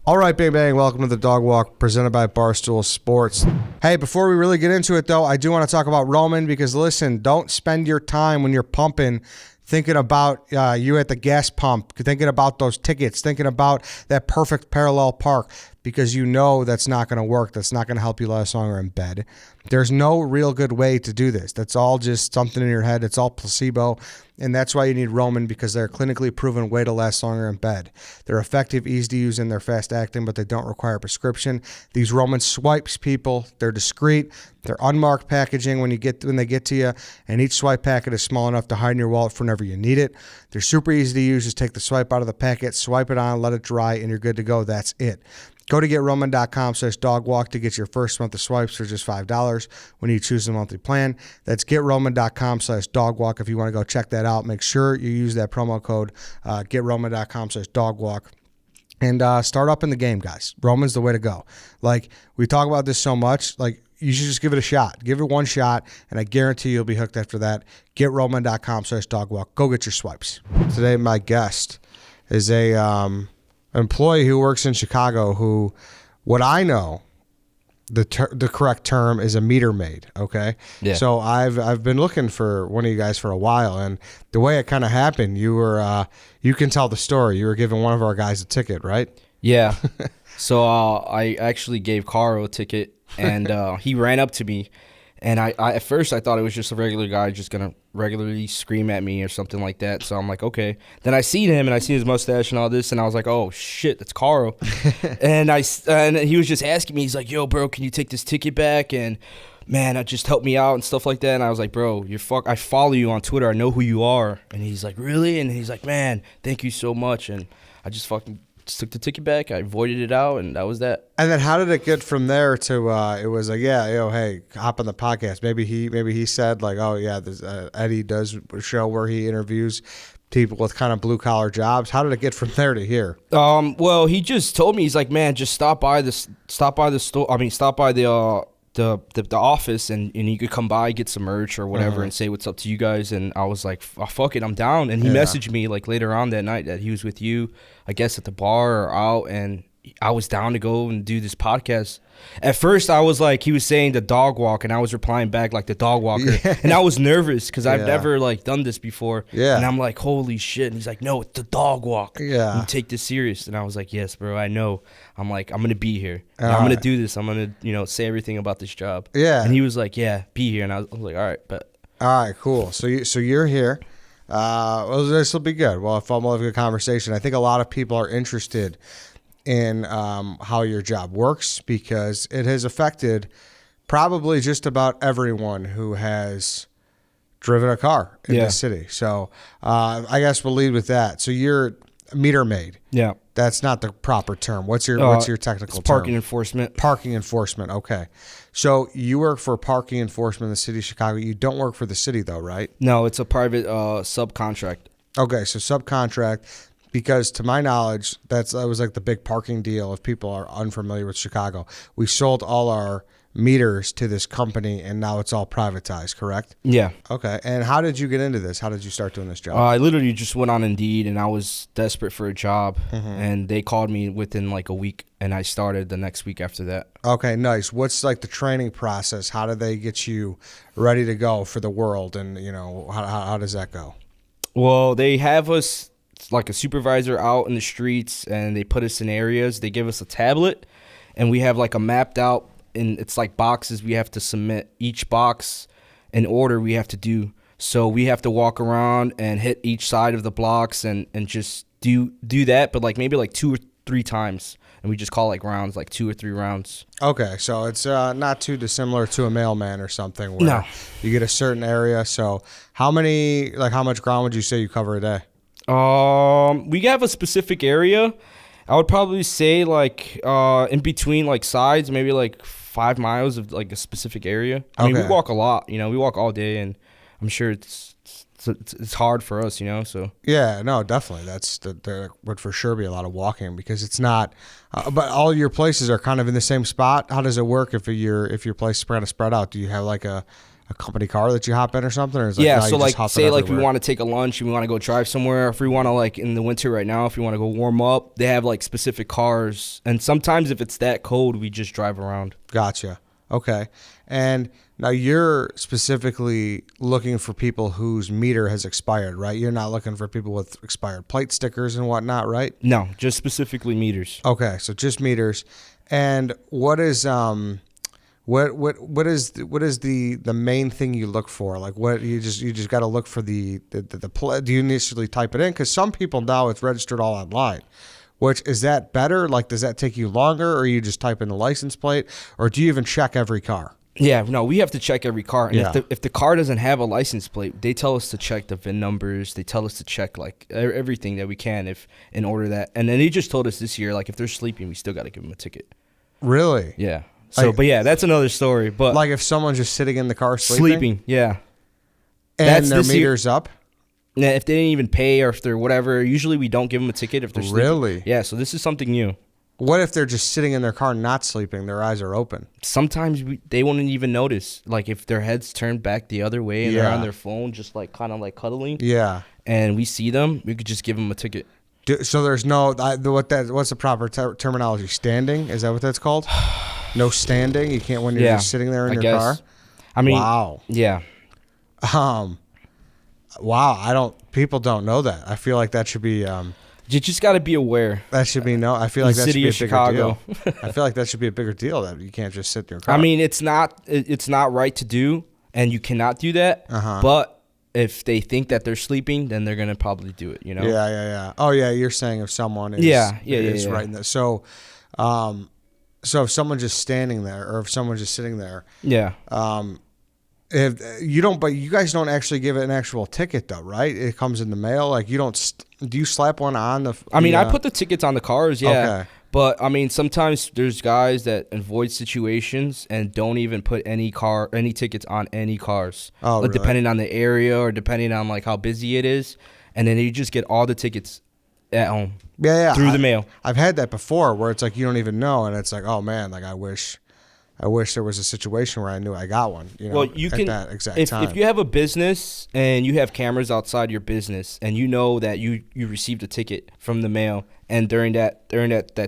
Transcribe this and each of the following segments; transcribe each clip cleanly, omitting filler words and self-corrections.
All right, Big Bang, welcome to the Dog Walk presented by Barstool Sports. Hey, before we really get into it, though, I do want to talk about Roman because, listen, don't spend your time when you're pumping thinking about you at the gas pump, thinking about those tickets, thinking about that perfect parallel park, because you know that's not going to work. That's not going to help you last longer in bed. There's no real good way to do this. That's all just something in your head. It's all placebo. And that's why you need Roman, because they're a clinically proven way to last longer in bed. They're effective, easy to use, and they're fast acting, but they don't require a prescription. These Roman swipes, people, they're discreet. They're unmarked packaging when they get to you, and each swipe packet is small enough to hide in your wallet for whenever you need it. They're super easy to use. Just take the swipe out of the packet, swipe it on, let it dry, and you're good to go. That's it. Go to GetRoman.com/dogwalk to get your first month of swipes for just $5 when you choose the monthly plan. That's GetRoman.com/dogwalk if you want to go check that out. Make sure you use that promo code GetRoman.com/dogwalk. And start up in the game, guys. Roman's the way to go. Like, we talk about this so much. Like, you should just give it a shot. Give it one shot, and I guarantee you'll be hooked after that. GetRoman.com/dogwalk. Go get your swipes. Today, my guest is a employee who works in Chicago who, what I know, the correct term is a meter maid, okay? Yeah. So I've been looking for one of you guys for a while, and the way it kind of happened, you were you can tell the story. You were giving one of our guys a ticket, right? Yeah. So I actually gave Carl a ticket, and he ran up to me, and I at first I thought it was just a regular guy just gonna regularly scream at me or something like that. So I'm like, okay. Then I seen him, and I seen his mustache and all this, and I was like, oh shit, that's Carl. and he was just asking me. He's like, yo, bro, can you take this ticket back? And man, just help me out and stuff like that. And I was like, bro, I follow you on Twitter. I know who you are. And he's like, really? And he's like, man, thank you so much. And I just took the ticket back. I voided it out, and that was that. And then how did it get from there to it was like, yeah, hey, hop on the podcast. Maybe he said like, oh yeah, Eddie does a show where he interviews people with kind of blue collar jobs. How did it get from there to here? Well, he just told me, he's like, man, just stop by the store. I mean, stop by the office, and you could come by, get some merch or whatever, and say what's up to you guys. And I was like, oh, fuck it, I'm down. And he messaged me like later on that night that he was with you, I guess at the bar or out, and I was down to go and do this podcast. At first, I was like, he was saying the dog walk, and I was replying back like the dog walker. Yeah. And I was nervous because I've never like done this before. Yeah. And I'm like, holy shit. And he's like, no, it's the dog walk. Yeah. You take this serious. And I was like, yes, bro, I know. I'm like, I'm going to be here. I'm going to do this. I'm going to, say everything about this job. Yeah. And he was like, yeah, be here. And I was like, all right, but. All right, cool. So you're here. Well, this will be good. Well, if I'm having a good conversation, I think a lot of people are interested in how your job works, because it has affected probably just about everyone who has driven a car in this city. So I guess we'll lead with that. So you're meter maid. Yeah. That's not the proper term. What's your technical term? Parking enforcement. Parking enforcement. Okay. So you work for parking enforcement in the city of Chicago. You don't work for the city though, right? No, it's a private subcontract. Okay. So subcontract. Because to my knowledge, that was like the big parking deal. If people are unfamiliar with Chicago, we sold all our meters to this company, and now it's all privatized, correct? Yeah. Okay. And how did you get into this? How did you start doing this job? I literally just went on Indeed, and I was desperate for a job, and they called me within like a week, and I started the next week after that. Okay, nice. What's like the training process? How do they get you ready to go for the world, and how does that go? Well, they have us like a supervisor out in the streets, and they put us in areas. They give us a tablet, and we have like a mapped out, and it's like boxes we have to submit. Each box in order we have to do. So we have to walk around and hit each side of the blocks and just do that, but like maybe like 2 or 3 times. And we just call like rounds, like 2 or 3 rounds. Okay, so it's not too dissimilar to a mailman or something where you get a certain area. So how much ground would you say you cover a day? We have a specific area. I would probably say like in between like sides, maybe like 5 miles of like a specific area. I mean, we walk a lot, we walk all day, and I'm sure it's hard for us, so. Yeah, no, definitely. There would for sure be a lot of walking because it's not, but all your places are kind of in the same spot. How does it work if your place is kind of spread out? Do you have like a a company car that you hop in or something? Or is it Yeah, no, so you just like hop in say like we everywhere? want to take a lunch and we want to go drive somewhere. If we want to like in the winter right now, if we want to go warm up, they have like specific cars. And sometimes if it's that cold, we just drive around. Gotcha. Okay. And now you're specifically looking for people whose meter has expired, right? You're not looking for people with expired plate stickers and whatnot, right? No, just specifically meters. Okay, so just meters. And what is what is the main thing you look for? Like what you just got to look for the do you initially type it in? Because some people now it's registered all online. Which is that better? Like, does that take you longer, or you just type in the license plate, or do you even check every car? Yeah, no, we have to check every car. And Yeah. if the car doesn't have a license plate, they tell us to check the VIN numbers. They tell us to check like everything that we can if in order that. And then they just told us this year, like if they're sleeping, we still got to give them a ticket. Really? Yeah. So, Like- but yeah, that's another story. But Like if someone's just sitting in the car sleeping, yeah. and That's their this year- meter's up. Now, if they didn't even pay or if they're whatever, usually we don't give them a ticket if they're sleeping. Really? Yeah, so this is something new. What if they're just sitting in their car not sleeping? Their eyes are open. Sometimes they won't even notice. Like if their head's turned back the other way and they're Yeah. on their phone, just like kind of like cuddling, Yeah. and we see them, we could just give them a ticket. So there's no what's the proper terminology? Standing? Is that what that's called? No standing. You can't when you're Yeah, just sitting there in I your guess. car. I mean, Wow. yeah. Wow. People don't know that. I feel like that should be. You just got to be aware. That should be no. I feel like that should City be a of bigger Chicago. deal. I feel like that should be a bigger deal that you can't just sit in your car. I mean, it's not right to do, and you cannot do that. But if they think that they're sleeping, then they're gonna probably do it. You know? Yeah. Oh yeah, you're saying if someone is Yeah. right in there. So, so if someone's just standing there, or if someone's just sitting there, Yeah. if you don't, but you guys don't actually give it an actual ticket though, right? It comes in the mail. Like you don't. Do you slap one on the? I mean, I put the tickets on the cars, yeah. Okay. But I mean, sometimes there's guys that avoid situations and don't even put any tickets on any cars. Oh, like, really? depending on the area or depending on like how busy it is, and then you just get all the tickets at home. Yeah. Through the mail. I've had that before where it's like you don't even know, and it's like, oh man, like I wish there was a situation where I knew I got one. You know, Well, you at can that exact if time. you have a business and you have cameras outside your business and you know that you received a ticket from the mail, and during that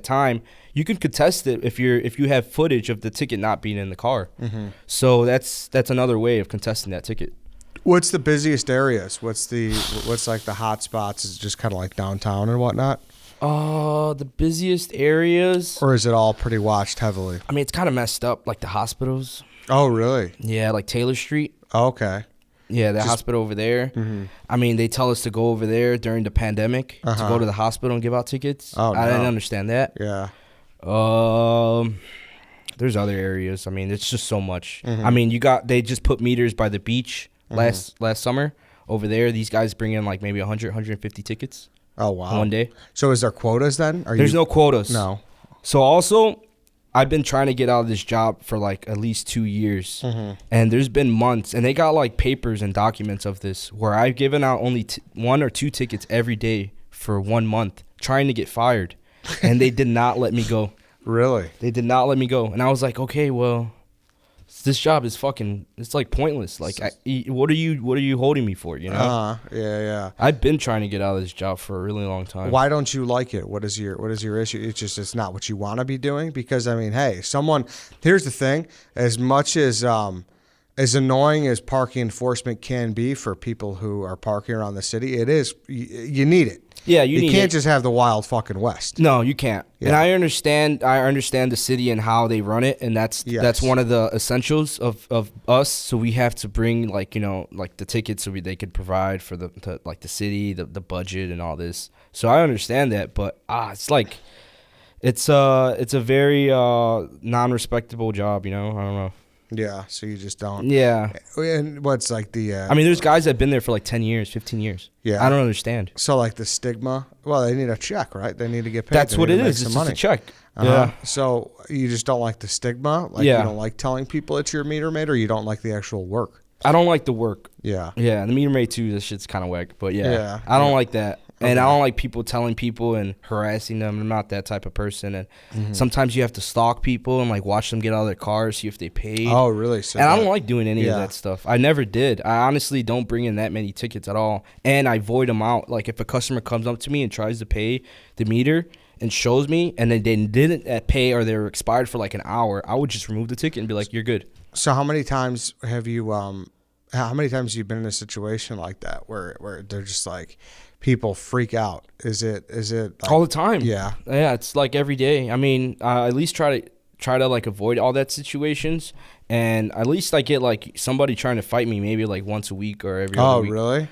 time you can contest it if you have footage of the ticket not being in the car. Mm-hmm. So that's another way of contesting that ticket. What's the busiest areas? What's like the hot spots? Is it just kind of like downtown and whatnot, The busiest areas. or is it all pretty watched heavily? I mean, it's kind of messed up, like the hospitals. Oh, really? Yeah, like Taylor Street. Oh, okay. Yeah, the hospital over there. Mm-hmm. I mean, they tell us to go over there during the pandemic to go to the hospital and give out tickets. Oh, I didn't no. understand that. Yeah. There's other areas. I mean, it's just so much. Mm-hmm. I mean, they just put meters by the beach last summer over there. These guys bring in like maybe 100, 150 tickets Oh, wow. one day. So is there quotas then? There's no quotas. No. So also, I've been trying to get out of this job for like at least 2 years, and there's been months, and they got like papers and documents of this where I've given out only 1 or 2 tickets every day for 1 month, trying to get fired, and they did not let me go. Really? They did not let me go, and I was like, okay, well, this job is it's like pointless. Like, what are you holding me for? You know? Yeah. I've been trying to get out of this job for a really long time. Why don't you like it? What is your issue? It's not what you want to be doing. Because I mean, hey, here's the thing. As much as annoying as parking enforcement can be for people who are parking around the city, it is. You need it. Yeah, you need can't it. just have the wild fucking West. No, you can't. Yeah. And I understand the city and how they run it, and that's one of the essentials of us. So we have to bring like the tickets so they could provide for the city, the budget and all this. So I understand that, but it's like it's a very non-respectable job, you know? I don't know. Yeah, so you just don't. Yeah. And what's like the? I mean, there's guys that have been there for like 10 years, 15 years. Yeah. I don't understand. So like the stigma. Well, they need a check, right? They need to get paid. That's They what need it to make is. some It's money. just a check. Uh-huh. Yeah. So you just don't like the stigma? Like Yeah. you don't like telling people it's your meter maid, or you don't like the actual work? I don't like the work. Yeah. Yeah, the Meter Maid too, this shit's kind of whack. But yeah, Yeah. I don't like that. And I don't like people telling people and harassing them. I'm not that type of person. And sometimes you have to stalk people and like watch them get out of their cars, see if they paid. Oh, really? So and I don't like doing any of that stuff. I never did. I honestly don't bring in that many tickets at all. And I void them out. Like if a customer comes up to me and tries to pay the meter and shows me and then they didn't pay or they're expired for like an hour, I would just remove the ticket and be like, you're good. So how many times have you been in a situation like that where they're just like people freak out? Is it like, all the time? Yeah, it's like every day. I mean, I at least try to like avoid all that situations, and at least I get like somebody trying to fight me maybe like once a week or every other week. Oh, really?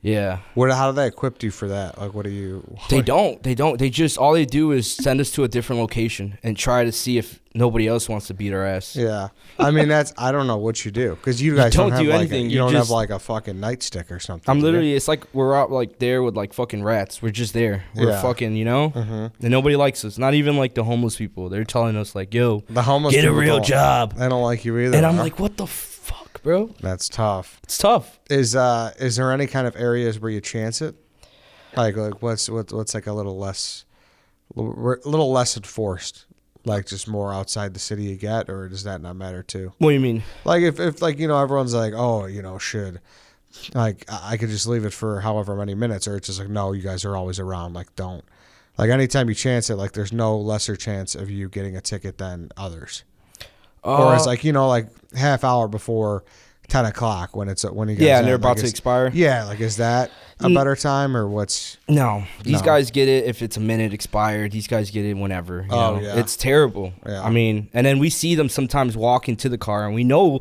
Yeah. How do they equip you for that? Like, what do you? They don't. They just all they do is send us to a different location and try to see if nobody else wants to beat our ass. Yeah, I mean I don't know what you do because you guys don't have anything. You don't have like a fucking nightstick or something. I'm literally. It's like we're out like there with like fucking rats. We're just there. We're fucking, and nobody likes us. Not even like the homeless people. They're telling us like, yo, the homeless get a people real job. They don't like you either. And I'm like, what the fuck, bro? That's tough. It's tough. Is there any kind of areas where you chance it? Like what's like a little less enforced? Like just more outside the city you get, or does that not matter too? What do you mean? Like if like everyone's like, oh should like I could just leave it for however many minutes, or it's just like, no, you guys are always around. Like don't. Like anytime you chance it, like there's no lesser chance of you getting a ticket than others. Or it's like like half hour before 10 o'clock when you guys and they're about to expire. Yeah, like is that a better time or what's? No, these guys get it if it's a minute expired. These guys get it whenever. You know? Yeah, it's terrible. Yeah. I mean, and then we see them sometimes walking to the car, and we know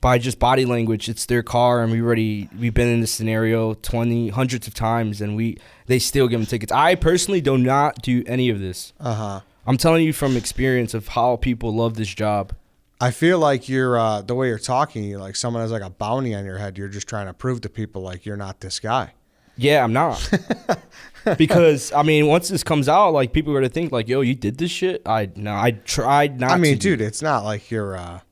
by just body language it's their car, and we've been in this scenario hundreds of times, and they still give them tickets. I personally do not do any of this. I'm telling you from experience of how people love this job. I feel like you're the way you're talking, you're like someone has like a bounty on your head. You're just trying to prove to people like you're not this guy. Yeah, I'm not. Because I mean, once this comes out, like people are gonna think like, "Yo, you did this shit." I tried not. I mean, to dude, it's not like you're.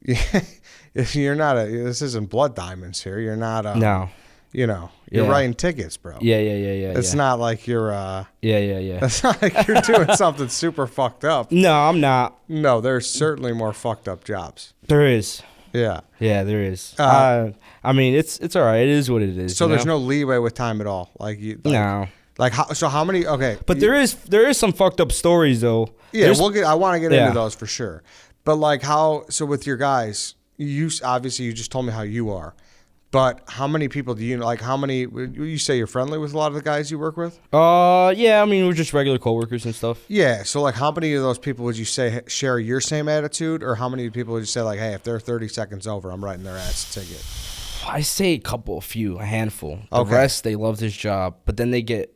You're not this isn't blood diamonds here. You're not. No. You're writing tickets, bro. Yeah. It's not like you're. Yeah. It's not like you're doing something super fucked up. No, I'm not. No, there's certainly more fucked up jobs. There is. Yeah. Yeah, there is. I mean, it's all right. It is what it is. So there's no leeway with time at all. No. Like how many? Okay. But there is some fucked up stories though. Yeah, I want to get into those for sure. But like so with your guys, you just told me how you are. But how many people do you know? Like, how many? You say you're friendly with a lot of the guys you work with? Yeah. I mean, we're just regular coworkers and stuff. Yeah. So, like, how many of those people would you say share your same attitude, or how many people would you say like, hey, if they're 30 seconds over, I'm writing their ass a ticket? I say a handful. The rest, they love this job, but then they get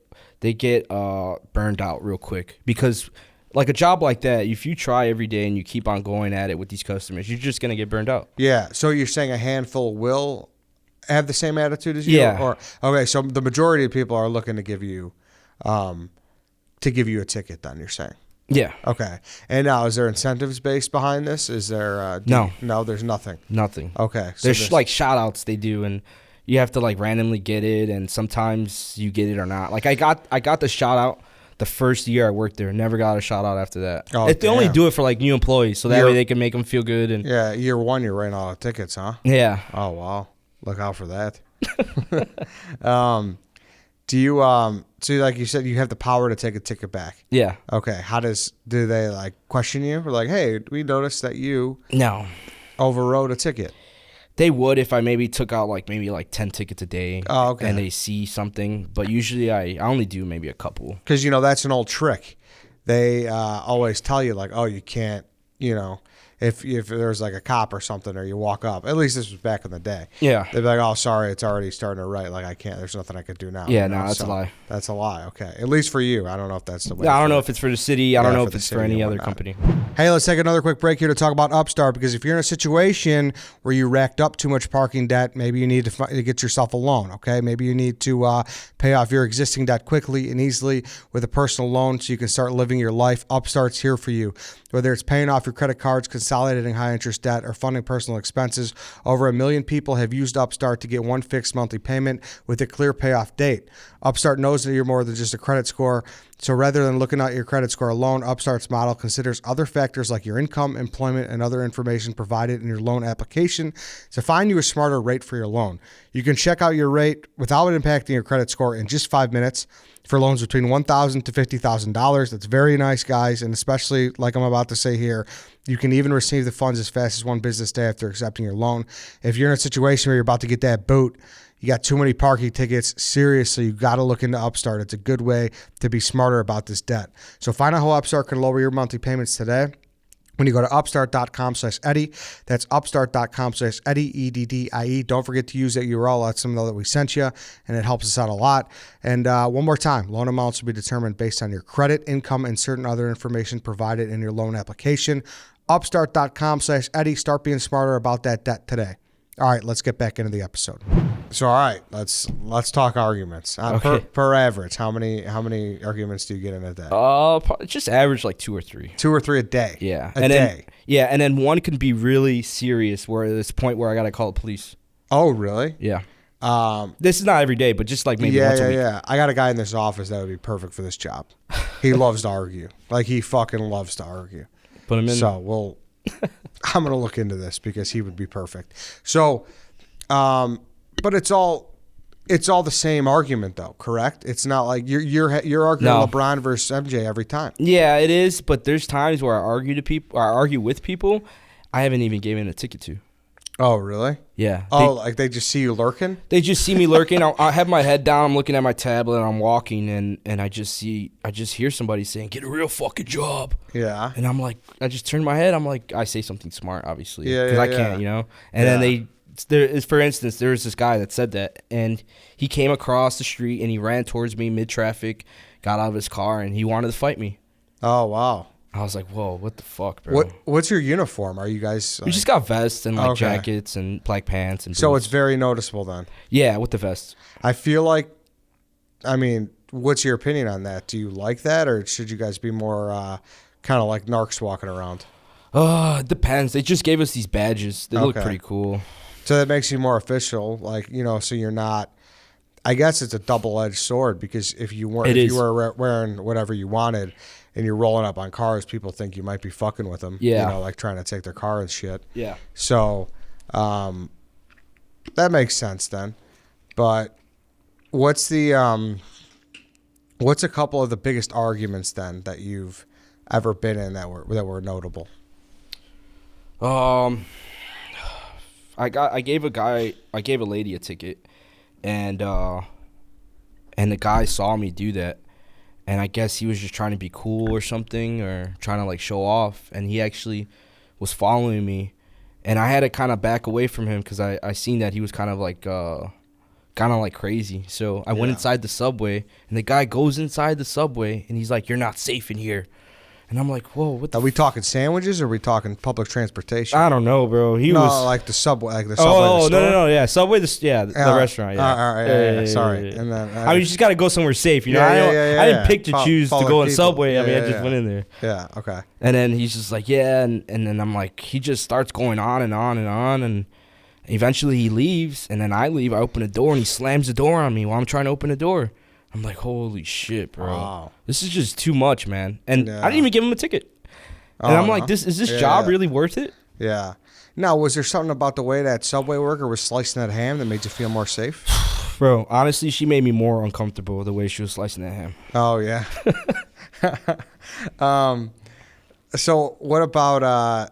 burned out real quick because. Like a job like that, if you try every day and you keep on going at it with these customers, you're just gonna get burned out. Yeah. So you're saying a handful will have the same attitude as you? Yeah. Or okay, so the majority of people are looking to give you a ticket. Then you're saying. Yeah. Okay. And now, is there incentives based behind this? Is there? No, there's nothing. Nothing. Okay. So there's like shout outs they do, and you have to like randomly get it, and sometimes you get it or not. Like I got the shout out. The first year I worked there, never got a shout out after that. They only do it for like new employees, so that way they can make them feel good. And yeah, year one you're writing all the tickets, huh? Yeah. Oh wow, look out for that. Do you so like you said you have the power to take a ticket back? Yeah. Okay. Do they like question you? Or like, hey, we noticed that you overrode a ticket. They would if I maybe took out like 10 tickets a day. Oh, okay. And they see something, but usually I only do maybe a couple. Because that's an old trick. They always tell you like, oh, you can't, if there's like a cop or something, or you walk up. At least this was back in the day. Yeah. They'd be like, oh, sorry, it's already starting to write. Like I can't. There's nothing I could do now. Yeah, no, that's a lie. That's a lie. Okay, at least for you. I don't know if that's the way. Yeah, I don't know if it's for the city. I don't know if it's for any other company. Hey, let's take another quick break here to talk about Upstart, because if you're in a situation where you racked up too much parking debt, maybe you need to get yourself a loan. Okay, maybe you need to pay off your existing debt quickly and easily with a personal loan so you can start living your life. Upstart's here for you. Whether it's paying off your credit cards, consolidating high-interest debt, or funding personal expenses. Over 1 million people have used Upstart to get one fixed monthly payment with a clear payoff date. Upstart knows that you're more than just a credit score, so rather than looking at your credit score alone, Upstart's model considers other factors like your income, employment, and other information provided in your loan application to find you a smarter rate for your loan. You can check out your rate without impacting your credit score in just 5 minutes for loans between $1,000 to $50,000. That's very nice, guys, and especially like I'm about to say here, you can even receive the funds as fast as one business day after accepting your loan. If you're in a situation where you're about to get that boot, you got too many parking tickets, seriously, you got to look into Upstart. It's a good way to be smarter about this debt. So find out how Upstart can lower your monthly payments today when you go to upstart.com/Eddie. That's upstart.com/Eddie, EDDIE. Don't forget to use that URL. Let them know that we sent you, and it helps us out a lot. And one more time, loan amounts will be determined based on your credit, income, and certain other information provided in your loan application. Upstart.com/Eddie. Start being smarter about that debt today. All right, let's get back into the episode. So, all right, let's talk arguments. Okay. Per average, how many arguments do you get in a day? Just average like 2 or 3. 2 or 3 a day. Yeah, a day. And then one can be really serious, where there's a point where I gotta call the police. Oh, really? Yeah. This is not every day, but just like maybe once a week. Yeah. I got a guy in this office that would be perfect for this job. He loves to argue. Like, he fucking loves to argue. Put him in. So I'm gonna look into this because he would be perfect. So, but it's all the same argument though, correct? It's not like you're arguing LeBron versus MJ every time. Yeah, it is. But there's times where I argue with people I haven't even given a ticket to. Oh, really? Yeah. Like they just see you lurking? They just see me lurking. I have my head down. I'm looking at my tablet. And I'm walking, and I just hear somebody saying, "Get a real fucking job." Yeah. And I'm like, I just turn my head. I'm like, I say something smart, obviously, because Yeah, I can't, And then for instance, there was this guy that said that, and he came across the street and he ran towards me mid traffic, got out of his car, and he wanted to fight me. Oh, wow. I was like, whoa, what the fuck, bro? What's your uniform? Are you guys? We just got vests and jackets and black pants and boots. So it's very noticeable then. Yeah, with the vests. I feel like, I mean, what's your opinion on that? Do you like that, or should you guys be more kind of like narcs walking around? It depends. They just gave us these badges. They look pretty cool. So that makes you more official, like, so you're not. I guess it's a double-edged sword, because if you were wearing whatever you wanted and you're rolling up on cars, people think you might be fucking with them. Yeah. Like trying to take their car and shit. Yeah. So that makes sense then. But what's a couple of the biggest arguments then that you've ever been in that were notable? I gave a lady a ticket, and the guy saw me do that, and I guess he was just trying to be cool or something, or trying to like show off, and he actually was following me, and I had to kind of back away from him because I seen that he was kind of like crazy. So I went inside the subway, and the guy goes inside the subway, and he's like, "You're not safe in here." And I'm like, whoa, what the Are we talking sandwiches or are we talking public transportation? I don't know, bro. He was like the subway, the Oh, store? no, yeah. Subway, the restaurant, yeah. All right, yeah, sorry. And then, I mean, you just got to go somewhere safe, I didn't pick to choose to go in Subway. I just went in there. Yeah, okay. And then he's just like, yeah, and then I'm like, he just starts going on and on and on, and eventually he leaves, and then I leave. I open the door, and he slams the door on me while I'm trying to open the door. I'm like, holy shit, bro. Wow. This is just too much, man. And I didn't even give him a ticket. And I'm like, is this job really worth it? Yeah. Now, was there something about the way that Subway worker was slicing that ham that made you feel more safe? Bro, honestly, she made me more uncomfortable the way she was slicing that ham. Oh, yeah. So what about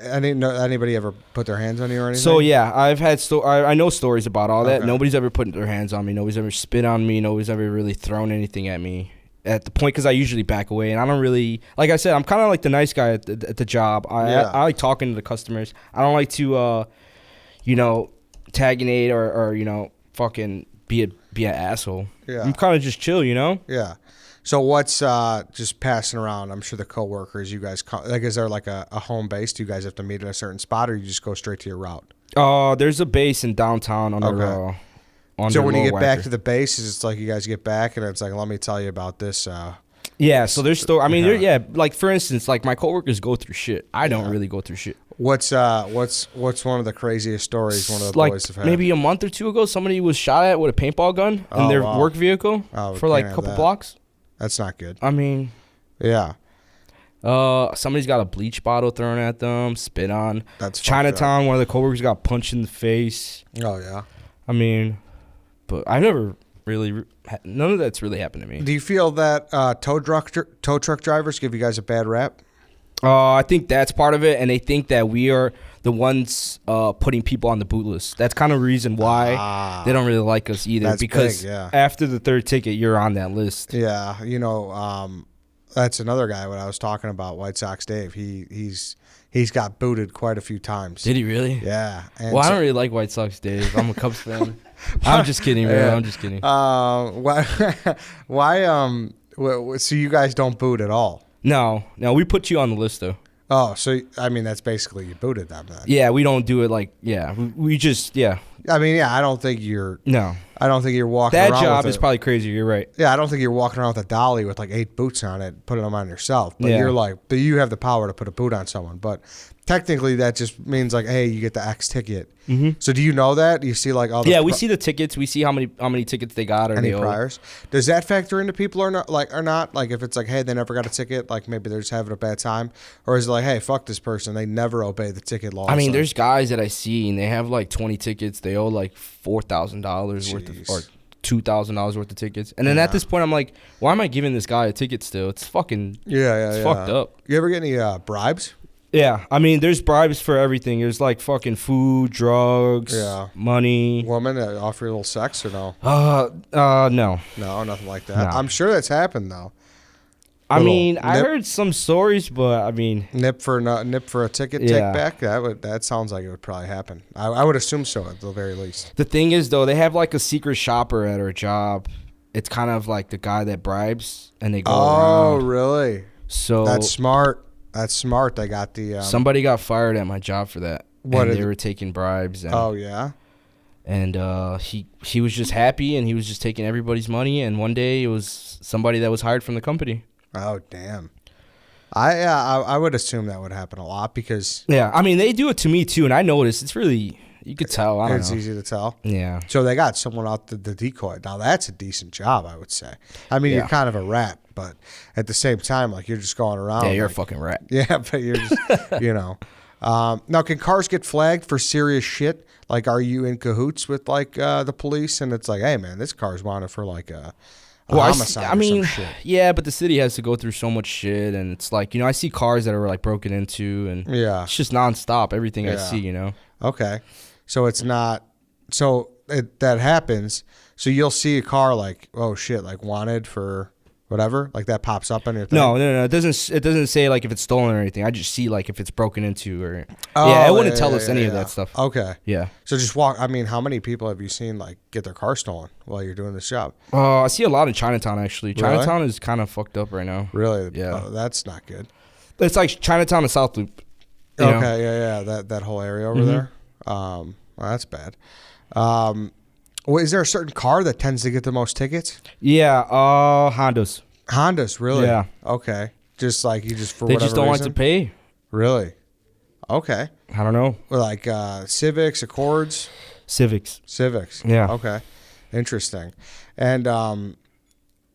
anybody ever put their hands on you or anything? So yeah, I've had I know stories about all that. Nobody's ever put their hands on me. Nobody's ever spit on me. Nobody's ever really thrown anything at me. At the point, because I usually back away, and I don't really, like I said, I'm kind of like the nice guy at the job. I like talking to the customers. I don't like to, taginate or fucking be an asshole. Yeah. I'm kind of just chill, Yeah. So what's just passing around? I'm sure the coworkers, you guys, is there like a home base? Do you guys have to meet at a certain spot, or you just go straight to your route? There's a base in downtown under. So when you get back to the base, it's like you guys get back, and it's like, let me tell you about this Yeah, so there's still. I mean, like for instance, like my coworkers go through shit. I don't really go through shit. What's one of the craziest stories one of the like boys have had? Maybe a month or two ago, somebody was shot at with a paintball gun in their work vehicle for like a couple blocks. That's not good. I mean, yeah. Somebody's got a bleach bottle thrown at them, spit on. That's Chinatown. One of the coworkers got punched in the face. Oh yeah. I mean, but I never really. None of that's really happened to me. Do you feel that tow truck drivers give you guys a bad rap? I think that's part of it, and they think that we are the ones putting people on the boot list. That's kind of the reason why they don't really like us either. That's because big, yeah. After the third ticket, you're on that list. Yeah, that's another guy. What I was talking about, White Sox Dave. He's got booted quite a few times. Did he really? Yeah. And I don't really like White Sox Dave. I'm a Cubs fan. I'm just kidding, man. Yeah. I'm just kidding. Why? So you guys don't boot at all? No, we put you on the list though. Oh, so I mean that's basically you booted them then. Yeah, we don't do it like we just I mean, I don't think you're. No. I don't think you're walking that around job with is probably crazy. You're right. Yeah, I don't think you're walking around with a dolly with like 8 boots on it, putting them on yourself. But Yeah. but you have the power to put a boot on someone. But technically, that just means like, hey, you get the X ticket. Mm-hmm. So do you know that? Do you see like all the we see the tickets. We see how many tickets they got or any they owe. priors? Does that factor into people or not? Like if it's like, hey, they never got a ticket, like maybe they're just having a bad time, or is it like, hey, fuck this person, they never obey the ticket law? I mean, there's guys that I see and they have like 20 tickets. They owe like $4,000 worth of or $2,000 worth of tickets. And then at this point, I'm like, why am I giving this guy a ticket still? It's fucking it's fucked up. You ever get any bribes? Yeah, I mean, there's bribes for everything. There's like fucking food, drugs, money. Women that offer you a little sex or no? No. No, nothing like that. No. I'm sure that's happened though. I mean, I heard some stories, but I mean, nip for a ticket take back. That sounds like it would probably happen. I would assume so at the very least. The thing is though, they have like a secret shopper at our job. It's kind of like the guy that bribes, and they go around. Oh, really? So that's smart. That's smart. They got the somebody got fired at my job for that. And they were taking bribes. And, oh yeah. And he was just happy, and he was just taking everybody's money. And one day it was somebody that was hired from the company. Oh damn. I would assume that would happen a lot because I mean they do it to me too, and I noticed it's really you could tell. It's easy to tell. Yeah. So they got someone out the decoy. Now that's a decent job, I would say. I mean, you're kind of a rat, but at the same time, like you're just going around. Yeah, you're like, a fucking rat. Yeah, but you're just, Now, can cars get flagged for serious shit? Like, are you in cahoots with like the police? And it's like, hey, man, this car's wanted for like a homicide or some shit. Yeah, but the city has to go through so much shit, and it's like I see cars that are like broken into, and it's just nonstop. Everything I see, Okay, so it's not. So that happens. So you'll see a car like, oh shit, like wanted for whatever, like that pops up on your thing. No. It doesn't say like if it's stolen or anything. I just see like if it's broken into or. It wouldn't tell us any of that stuff. Okay. Yeah. So just walk. I mean, how many people have you seen like get their car stolen while you're doing this job? I see a lot in Chinatown actually. Really? Chinatown is kind of fucked up right now. Really? Yeah. That's not good. It's like Chinatown and South Loop. Okay. Yeah. That whole area over there. Well, that's bad. Is there a certain car that tends to get the most tickets? Yeah, Hondas. Hondas, really? Yeah. Okay. Just like you just for they whatever just don't reason? want to pay. Really? Okay. I don't know. Like Civics, Accords? Civics. Yeah. Okay. Interesting. And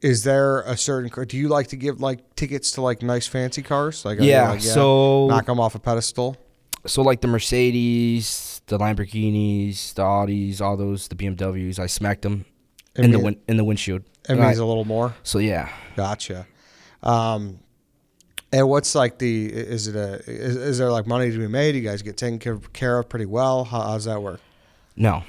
is there a certain car? Do you like to give like tickets to like nice fancy cars? Like so knock them off a pedestal. So like the Mercedes, the Lamborghinis, the Audis, all those, the BMWs, I smacked them in the windshield. It means a little more. So yeah. Gotcha. And what's like is there like money to be made? You guys get taken care of pretty well. How's that work? No.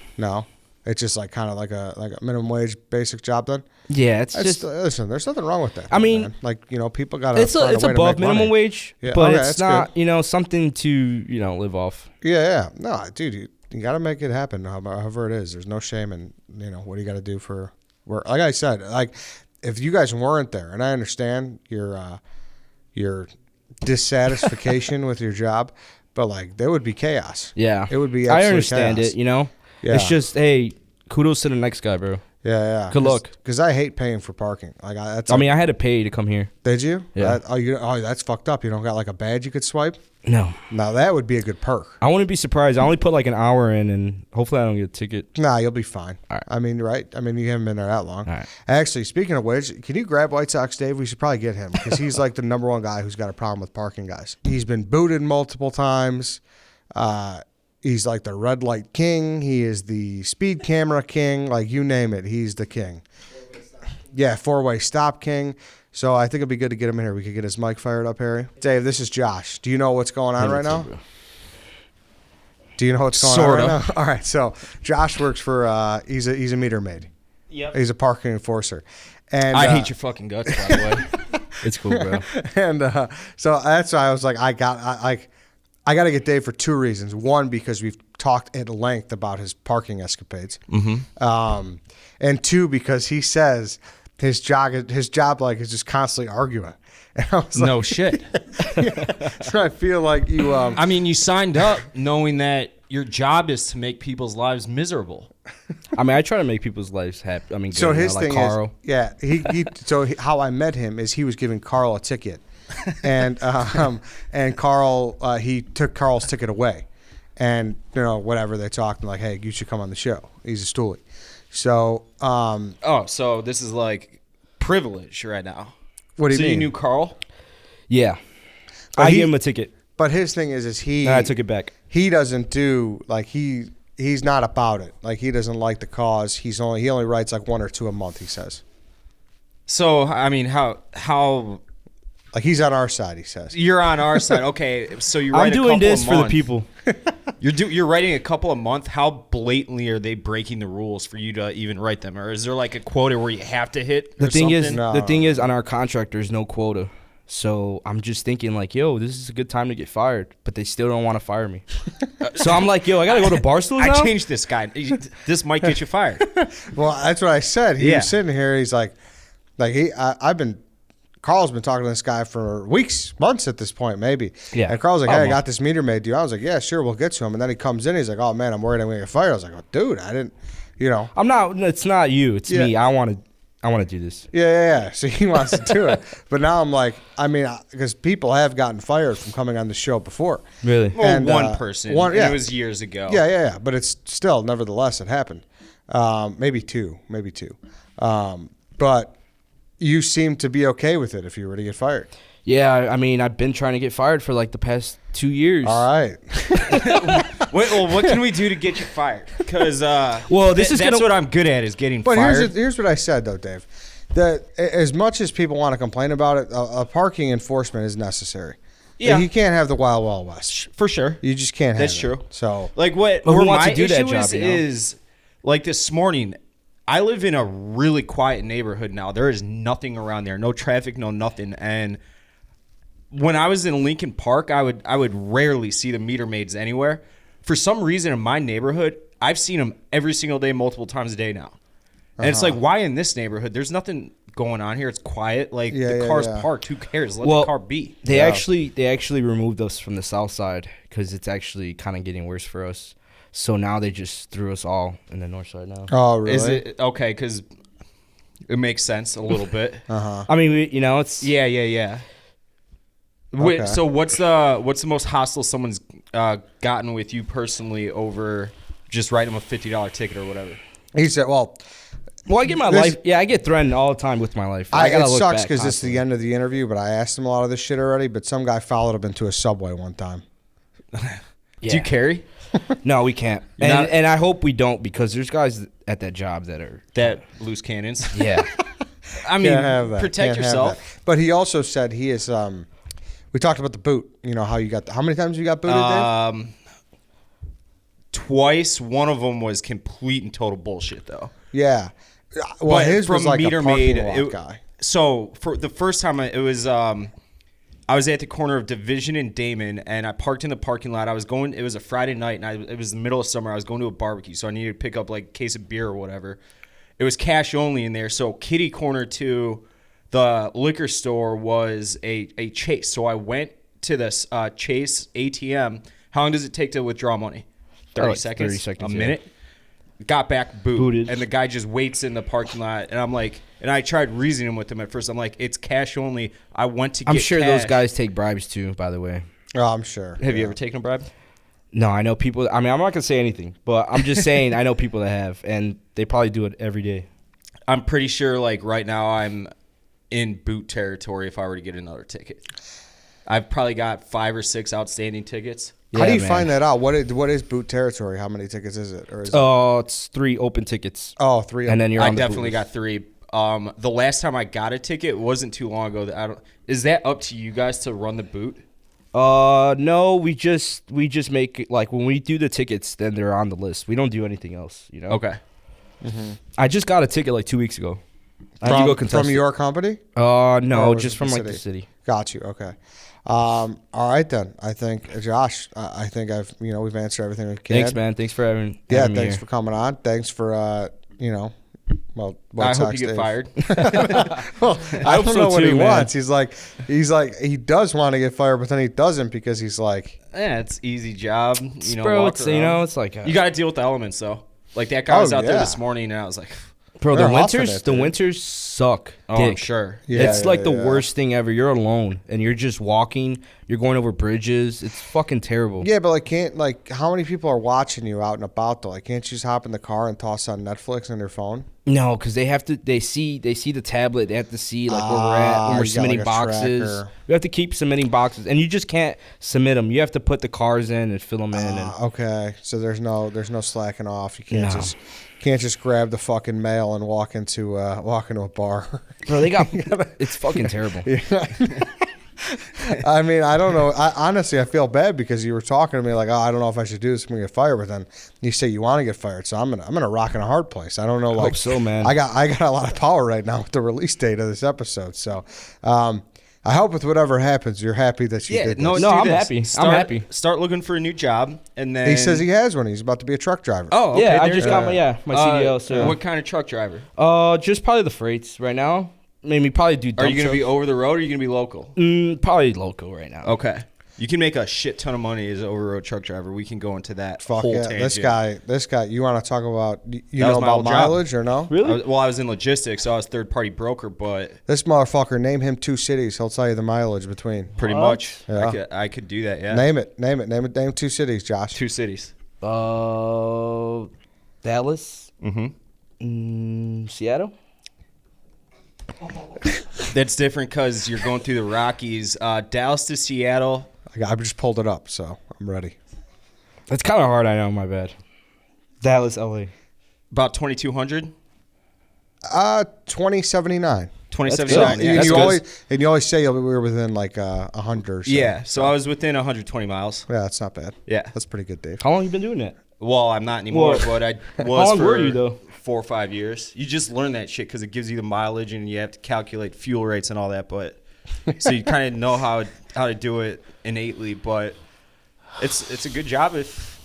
It's just like kind of like a minimum wage basic job then. Yeah, it's just listen. There's nothing wrong with that. I mean, man. Like people got to. It's above minimum wage, but it's not good. Something to live off. Yeah. No, dude, you got to make it happen. However it is, there's no shame in what do you got to do for work. Like I said, like if you guys weren't there, and I understand your dissatisfaction with your job, but like there would be chaos. Yeah, it would be. I understand chaos. it. Yeah. It's just, hey, kudos to the next guy, bro. Yeah. Good luck. Because I hate paying for parking. Like I had to pay to come here. Did you? Yeah. That's fucked up. You don't got like a badge you could swipe? No. Now that would be a good perk. I wouldn't be surprised. I only put like an hour in, and hopefully I don't get a ticket. Nah, you'll be fine. All right. I mean, right? I mean, you haven't been there that long. All right. Actually, speaking of which, can you grab White Sox Dave? We should probably get him because he's like the number one guy who's got a problem with parking guys. He's been booted multiple times. He's like the red light king. He is the speed camera king. Like you name it, he's the king. Yeah, four-way stop king. So I think it'd be good to get him in here. We could get his mic fired up, Harry. Dave, this is Josh. Do you know what's going on right now? Do you know what's going on right now? All right, so Josh works for, he's a meter maid. Yep. He's a parking enforcer. And I hate your fucking guts, by the way. It's cool, bro. And so that's why I was like, I got to get Dave for two reasons. One, because we've talked at length about his parking escapades. Mm-hmm. And two, because he says his job like is just constantly arguing. And I was like, No shit. so I feel like you. I mean, you signed up knowing that your job is to make people's lives miserable. I mean, I try to make people's lives happy. I mean, So good, his like thing Carl. is, how I met him is he was giving Carl a ticket, and Carl he took Carl's ticket away, and whatever they talked and like, hey, you should come on the show. He's a stoolie. So So this is like privilege right now. what do you So mean? you knew Carl? Yeah. But I he- gave him a ticket. But his thing is he. And I took it back. He doesn't do like he's not about it. Like he doesn't like the cause. He only writes like one or two a month. He says. So I mean, how Like he's on our side. He says. you're on our side? Okay, so you I'm write a doing couple this a for the month. people. You're writing a couple a month. How blatantly are they breaking the rules for you to even write them? Or is there like a quota where you have to hit? The or thing is, something? No. the thing is, on our contract, there's no quota. So I'm just thinking like, yo, this is a good time to get fired, but they still don't want to fire me. So I'm like, yo, I gotta go to Barstool now. I changed this guy. This might get you fired. Well, that's what I said. He Yeah. was sitting here. He's like Carl's been talking to this guy for weeks, months at this point, maybe. Yeah. And Carl's like, hey, I Almost. got this meter maid, dude. I was like, yeah, sure, we'll get to him. And then he comes in. He's like, oh man, I'm worried I'm gonna get fired. I was like, oh, dude, I didn't, I'm not. It's not you. It's Yeah. me. I want to do this. Yeah. So he wants to do it. But now I'm like, I mean, because people have gotten fired from coming on the show before. Really? Well, And, one person. one- and yeah. it was years ago. Yeah. But it's still, nevertheless, it happened. Maybe two. But you seem to be okay with it if you were to get fired. Yeah. I mean, I've been trying to get fired for like the past 2 years. All right. What can we do to get you fired? Because this is that's gonna- what I'm good at is getting But fired. here's what I said, though, Dave. That as much as people want to complain about it, a parking enforcement is necessary. Yeah. Like, you can't have the Wild Wild West. For sure. You just can't have That's it. true. So, Like what But who where wants my to do that issue job, is, you know? is like this morning, I live in a really quiet neighborhood now. There is nothing around there. No traffic, no nothing. And when I was in Lincoln Park, I would rarely see the meter maids anywhere. For some reason in my neighborhood, I've seen them every single day, multiple times a day now. And it's like, why in this neighborhood? There's nothing going on here. It's quiet. Like the car's parked. Who cares? Let the car be. They actually removed us from the south side because it's actually kind of getting worse for us. So now they just threw us all in the north side now. oh really? Is it okay? Because it makes sense a little bit. I mean, it's Yeah. Wait, Okay. so what's the most hostile someone's gotten with you personally over just writing them a $50 ticket or whatever? He said, well, Well, I get my life. Yeah, I get threatened all the time with my life. I gotta it look sucks back because it's the constantly. end of the interview, but I asked him a lot of this shit already. But some guy followed him into a Subway one time. Yeah. Do you carry No, we can't. not- And I hope we don't because there's guys at that job that are. that loose cannons? Yeah. I mean, Can't have that. protect Can't have yourself. that. But he also said he is. We talked about the boot. You know how you got. How many times you got booted, Dave? Twice. One of them was complete and total bullshit, though. Yeah. Well, But his from was like Meter a parking Maid, lot guy. So for the first time, it was I was at the corner of Division and Damon, and I parked in the parking lot. It was a Friday night, and it was the middle of summer. I was going to a barbecue, so I needed to pick up like a case of beer or whatever. It was cash only in there, so kitty corner to the liquor store was a Chase. So I went to this Chase ATM. How long does it take to withdraw money? 30 like seconds? 30 seconds, A yeah. minute? got back Booted. and the guy just waits in the parking lot, and I'm like, and I tried reasoning with him at first. I'm like, it's cash only. I went to get I'm sure those cash. guys take bribes too, by the way. Oh, I'm sure. Have you ever taken a bribe? No, I know people. I mean, I'm not gonna say anything, but I'm just saying I know people that have, and they probably do it every day. I'm pretty sure, like, right now I'm in boot territory if I were to get another ticket. I've probably got 5 or 6 outstanding tickets. How do you man. find that out? What is boot territory? How many tickets is it? Or is It's 3 open tickets. Oh, 3. And then you're I on the definitely booth. got 3. The last time I got a ticket wasn't too long ago. Is that up to you guys to run the boot? No, we just make it, like, when we do the tickets, then they're on the list. We don't do anything else, you know. Okay. I just got a ticket like 2 weeks ago. I had to go contest from it. your company? No, Or was just it from the like the city? city. Got you. Okay. All right then. I think Josh. I think we've answered everything we can. Thanks, man. Thanks for having me Thanks here. for coming on. Thanks for well, I hope Sox you get Dave. fired. Well, I hope don't so know what too, he man. wants. He's like he does want to get fired, but then he doesn't because he's like, Yeah, it's easy job. Bro, walk it's around. it's like You got to deal with the elements, though. Like, that guy was out there yeah. this morning, and I was like, bro. They're The huffing winters, it, the dude. winters suck. oh, I'm dick. sure. Yeah, It's like the yeah. worst thing ever. You're alone and you're just walking. You're going over bridges. It's fucking terrible. yeah, but how many people are watching you out and about though? Like, can't you just hop in the car and toss on Netflix on your phone? No, because they have to. They see the tablet. They have to see like where we're at when we're you got, submitting like, a boxes. tracker. We have to keep submitting boxes, and you just can't submit them. You have to put the cars in and fill them in. And Okay, so there's no slacking off. You can't No. can't just grab the fucking mail and walk into a bar. bro, they got it's fucking terrible. I mean, I don't know. Honestly, I feel bad because you were talking to me like, oh, I don't know if I should do this. I'm gonna get fired, but then you say you want to get fired, so I'm gonna rock in a hard place. I don't know. Like, hope so, man. I got a lot of power right now with the release date of this episode. So, I hope with whatever happens, you're happy that you did this. No, do I'm this. happy. I'm Start- happy. Start looking for a new job, and then He says he has one. He's about to be a truck driver. Oh, okay, Yeah, I there just you got go. my CDL. So What kind of truck driver? just probably the freights right now. Maybe probably do. Are Dump you going to be truck. over the road, or are you going to be local? Probably local right now? Okay. You can make a shit ton of money as an over-road truck driver. We can go into that Fuck whole yeah. tangent. This guy. You want to talk about? You That know was my about old job. mileage or no? Really? I was in logistics, so I was third-party broker, but This motherfucker. Name him 2 cities. He'll tell you the mileage between. pretty What? much Yeah. I could do that, yeah. Name it. Name 2 cities, Josh. 2 cities. Dallas. Seattle. That's different because you're going through the Rockies. Dallas to Seattle. I just pulled it up, so I'm ready. It's kind of hard. I know. My bad. Dallas, LA. About 2,200. 2079. 2079. Yeah, and that's you good. always say we were within like 100 or so. Yeah, so I was within 120 miles. Yeah, that's not bad. Yeah. That's pretty good, Dave. How long you been doing that? Well, I'm not anymore, Well, but I was long for were you, though? 4 or 5 years. You just learn that shit because it gives you the mileage and you have to calculate fuel rates and all that. But so you kind of know how to do it innately. But it's a good job if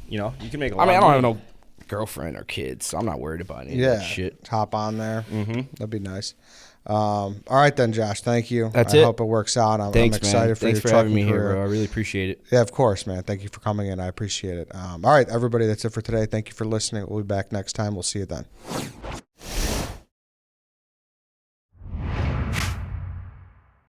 you can make a lot. I of don't have money. no girlfriend or kids, so I'm not worried about any of Yeah. that shit. Hop on there. Mm-hmm. That'd be nice. All right then, Josh. Thank you. That's I it. hope it works out. I'm Thanks, excited man. for Thanks your for having trucking me here, career. bro. I really appreciate it. Yeah, of course, man. Thank you for coming in. I appreciate it. All right, everybody. That's it for today. Thank you for listening. We'll be back next time. We'll see you then.